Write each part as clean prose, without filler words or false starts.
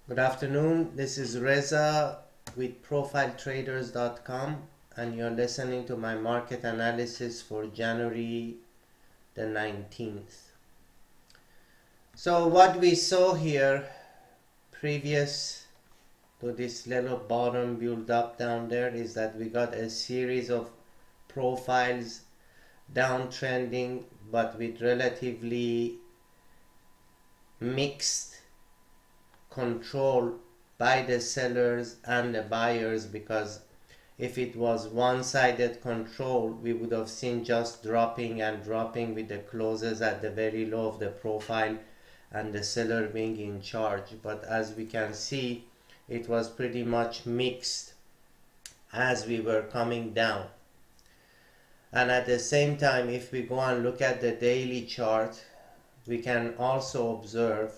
Good afternoon. This is Reza with ProfileTraders.com, and you're listening to my market analysis for January the 19th. So what we saw here previous to this little bottom build up down there is that we got a series of profiles downtrending, but with relatively mixed control by the sellers and the buyers, because if it was one-sided control, we would have seen just dropping and dropping with the closes at the very low of the profile and the seller being in charge. But as we can see, it was pretty much mixed as we were coming down. And at the same time, if we go and look at the daily chart, we can also observe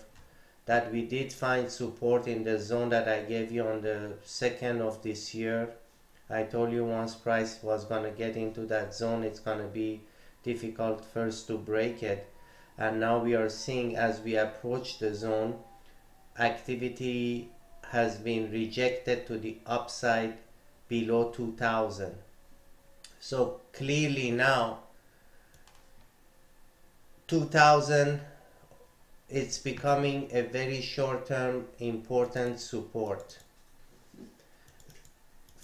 that we did find support in the zone that I gave you on the 2nd of this year. I told you once price was going to get into that zone, it's going to be difficult first to break it. And now we are seeing, as we approach the zone, activity has been rejected to the upside below 2000. So clearly now 2000, it's becoming a very short-term important support.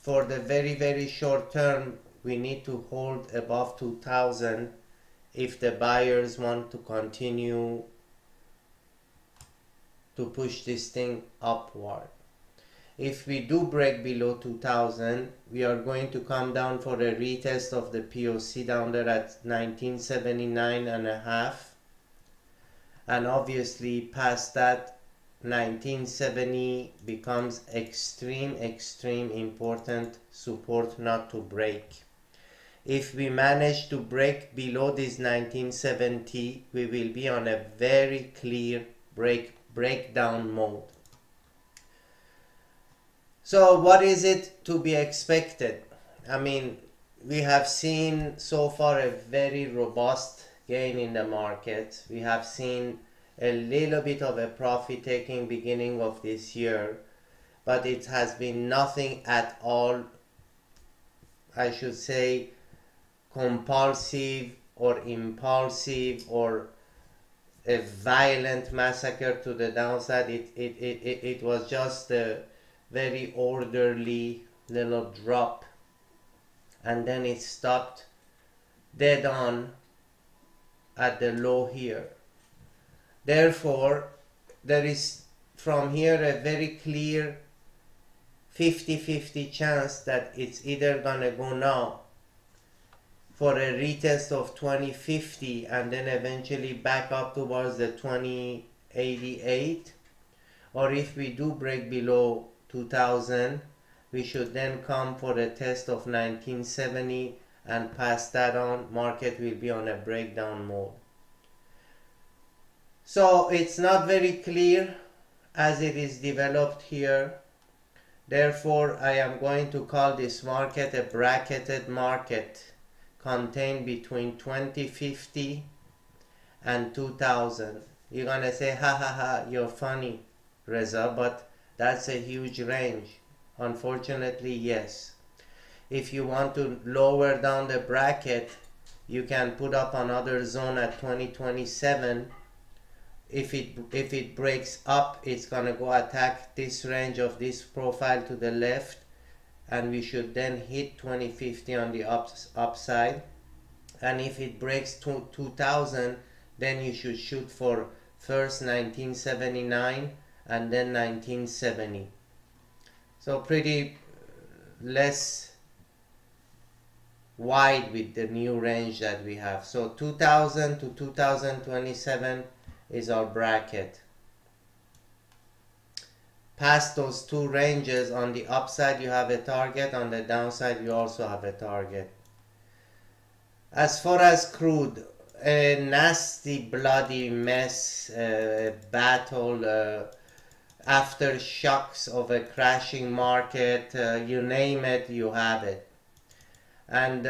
For the very short term, we need to hold above 2000 if the buyers want to continue to push this thing upward. If we do break below 2000, we are going to come down for a retest of the POC down there at 1979.5. And obviously past that, 1970 becomes extreme important support not to break. If we manage to break below this 1970, we will be on a very clear breakdown mode. So what is it to be expected? I mean, we have seen so far a very robust gain in the market. We have seen a little bit of a profit taking beginning of this year, but it has been nothing at all, I should say, compulsive or impulsive or a violent massacre to the downside. It was just a very orderly little drop, and then it stopped dead on at the low here. Therefore, there is from here a very clear 50-50 chance that it's either gonna go now for a retest of 2050 and then eventually back up towards the 2088, or if we do break below 2000, we should then come for a test of 1970, and past that on, market will be on a breakdown mode. So it's not very clear as it is developed here. Therefore, I am going to call this market a bracketed market contained between 2050 and 2000. You're gonna say, ha ha ha, you're funny, Reza, but that's a huge range. Unfortunately, yes. If you want to lower down the bracket, you can put up another zone at 2027. If it breaks up, it's gonna go attack this range of this profile to the left, and we should then hit 2050 on the upside. And if it breaks 2000, then you should shoot for first 1979 and then 1970. So pretty less wide with the new range that we have. So 2000 to 2027 is our bracket. Past those two ranges, on the upside you have a target, on the downside you also have a target. As far as crude, a nasty bloody mess, battle, aftershocks of a crashing market, you name it, you have it. And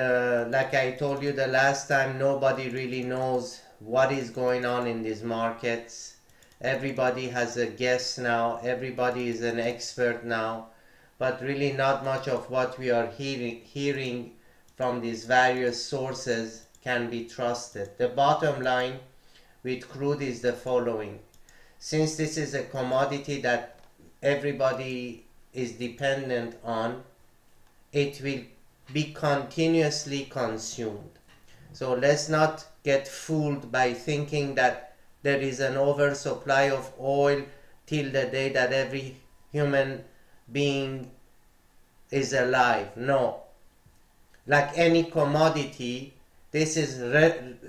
like I told you the last time, nobody really knows what is going on in these markets. Everybody has a guess now, everybody is an expert now, but really not much of what we are hearing from these various sources can be trusted. The bottom line with crude is the following. Since this is a commodity that everybody is dependent on, it will be continuously consumed. So let's not get fooled by thinking that there is an oversupply of oil till the day that every human being is alive. No. Like any commodity, this is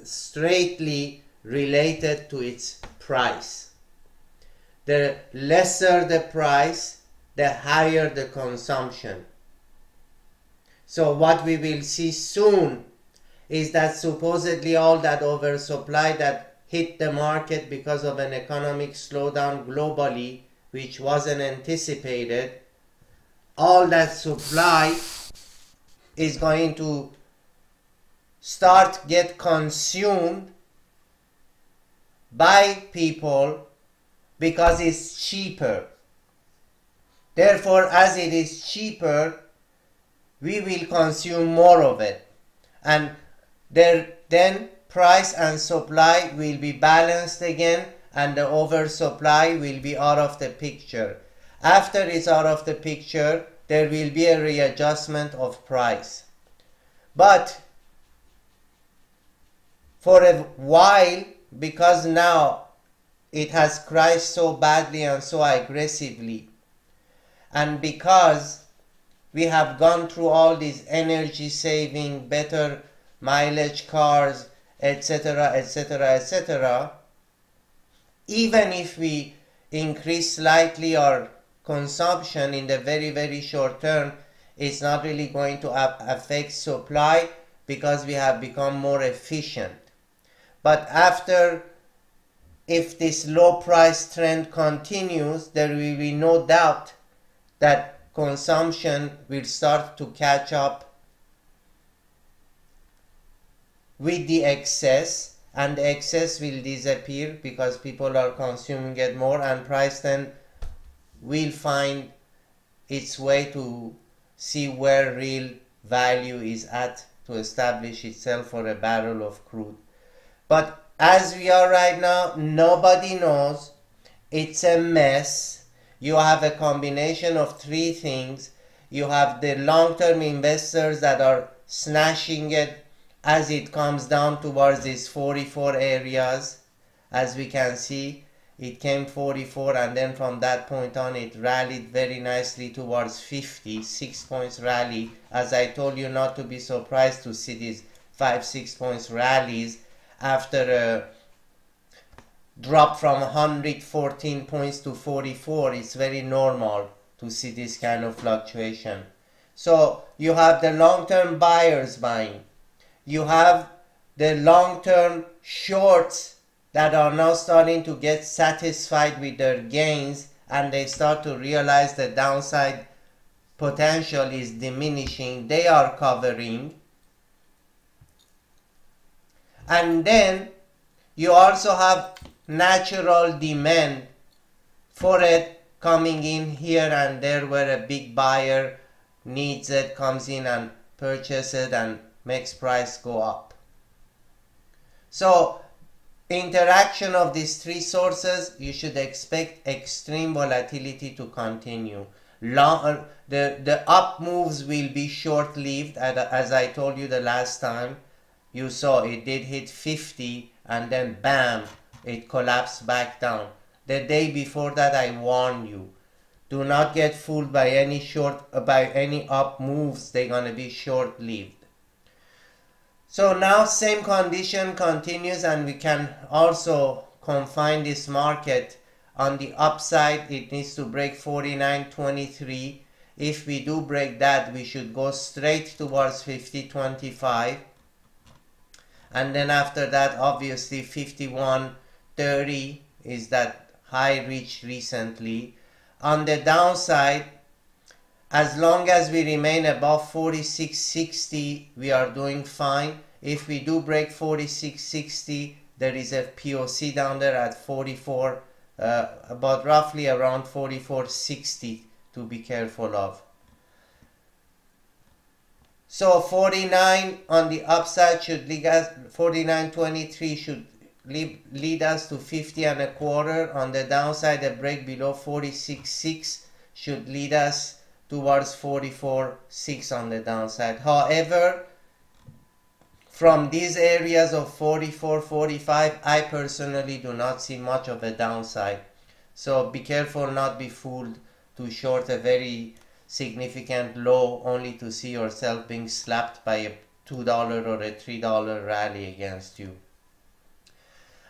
straightly related to its price. The lesser the price, the higher the consumption. So what we will see soon is that supposedly all that oversupply that hit the market because of an economic slowdown globally, which wasn't anticipated, all that supply is going to start get consumed by people because it's cheaper. Therefore, as it is cheaper, we will consume more of it. And then price and supply will be balanced again, and the oversupply will be out of the picture. After it's out of the picture, there will be a readjustment of price. But for a while, because now it has crashed so badly and so aggressively, and because we have gone through all these energy saving, better mileage cars, etc., etc., etc., even if we increase slightly our consumption in the very, very short term, it's not really going to affect supply because we have become more efficient. But after, if this low price trend continues, there will be no doubt that consumption will start to catch up with the excess, and the excess will disappear because people are consuming it more, and price then will find its way to see where real value is at to establish itself for a barrel of crude. But as we are right now, nobody knows. It's a mess. You have a combination of three things. You have the long-term investors that are snatching it as it comes down towards these 44 areas. As we can see, it came 44, and then from that point on it rallied very nicely towards 50, 6 points rally. As I told you, not to be surprised to see these 5-6 points rallies after a drop from 114 points to 44. It's very normal to see this kind of fluctuation. So you have the long-term buyers buying. You have the long-term shorts that are now starting to get satisfied with their gains, and they start to realize the downside potential is diminishing. They are covering. And then you also have natural demand for it coming in here and there, where a big buyer needs it, comes in and purchases it and makes price go up. So interaction of these three sources, you should expect extreme volatility to continue. The up moves will be short-lived. As I told you the last time, you saw it did hit 50 and then bam, it collapsed back down. The day before that I warned you, do not get fooled by any up moves. They're gonna be short-lived. So now same condition continues, and we can also confine this market on the upside. It needs to break 49.23. If we do break that, we should go straight towards 50.25, and then after that obviously 51.30 is that high reached recently. On the downside, as long as we remain above 46.60, we are doing fine. If we do break 46.60, there is a POC down there at 44 about roughly around 44.60 to be careful of. So 49 on the upside should lead us, 49.23 should lead us to 50 and a quarter. On the downside, a break below 46.6 should lead us towards 44.6 on the downside. However, from these areas of 44, 45, I personally do not see much of a downside. So be careful not be fooled to short a very significant low only to see yourself being slapped by a $2 or a $3 rally against you.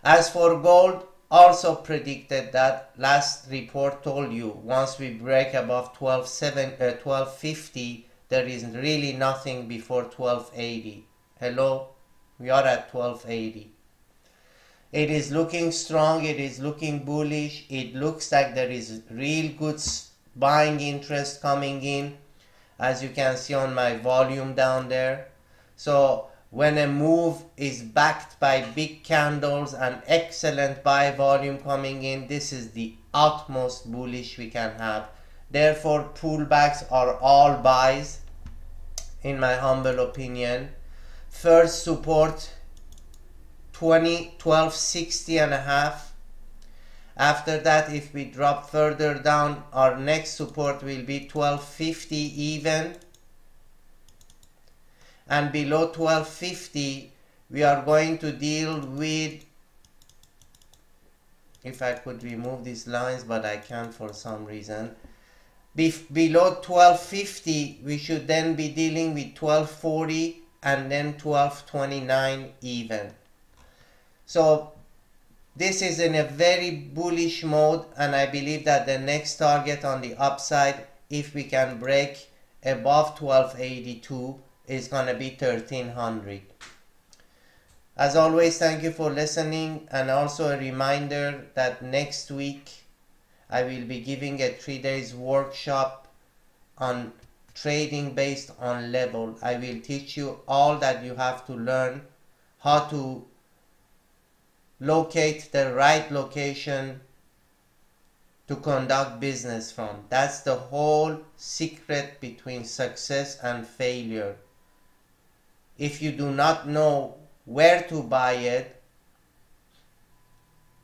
As for gold, also predicted that. Last report told you once we break above 1250, there is really nothing before 1280. Hello, we are at 1280. It is looking strong, it is looking bullish, it looks like there is real good buying interest coming in, as you can see on my volume down there. So when a move is backed by big candles and excellent buy volume coming in, this is the utmost bullish we can have. Therefore, pullbacks are all buys, in my humble opinion. First support 1260 and a half. After that, if we drop further down, our next support will be 1250 even. And below 1250, we are going to deal with, if I could remove these lines, but I can't for some reason. Below 1250, we should then be dealing with 1240 and then 1229 even. So this is in a very bullish mode, and I believe that the next target on the upside, if we can break above 1282, is going to be 1300. As always, thank you for listening, and also a reminder that next week I will be giving a 3-day workshop on trading based on level. I will teach you all that you have to learn, how to locate the right location to conduct business from. That's the whole secret between success and failure. If you do not know where to buy it,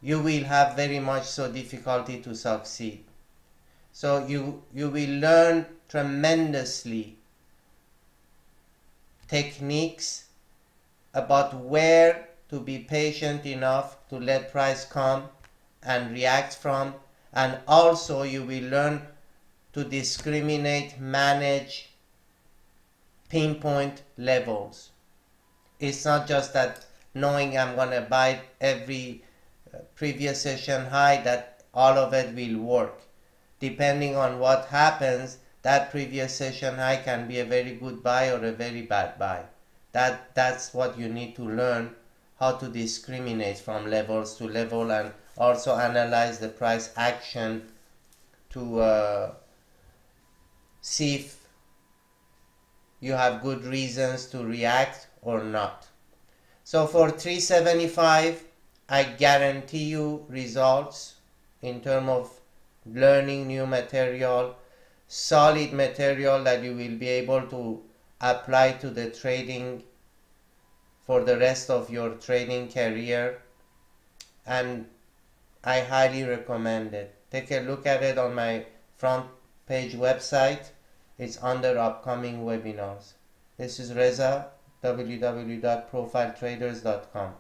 you will have very much so difficulty to succeed. So you will learn tremendously techniques about where to be patient enough to let price come and react from, and also you will learn to discriminate, manage, pinpoint levels. It's not just that knowing I'm gonna buy every previous session high that all of it will work. Depending on what happens, that previous session high can be a very good buy or a very bad buy. That's what you need to learn, how to discriminate from levels to level, and also analyze the price action to see if you have good reasons to react or not. So for 375, I guarantee you results in terms of learning new material, solid material that you will be able to apply to the trading for the rest of your trading career, and I highly recommend it. Take a look at it on my front page website. It's under upcoming webinars. This is Reza, www.profiletraders.com.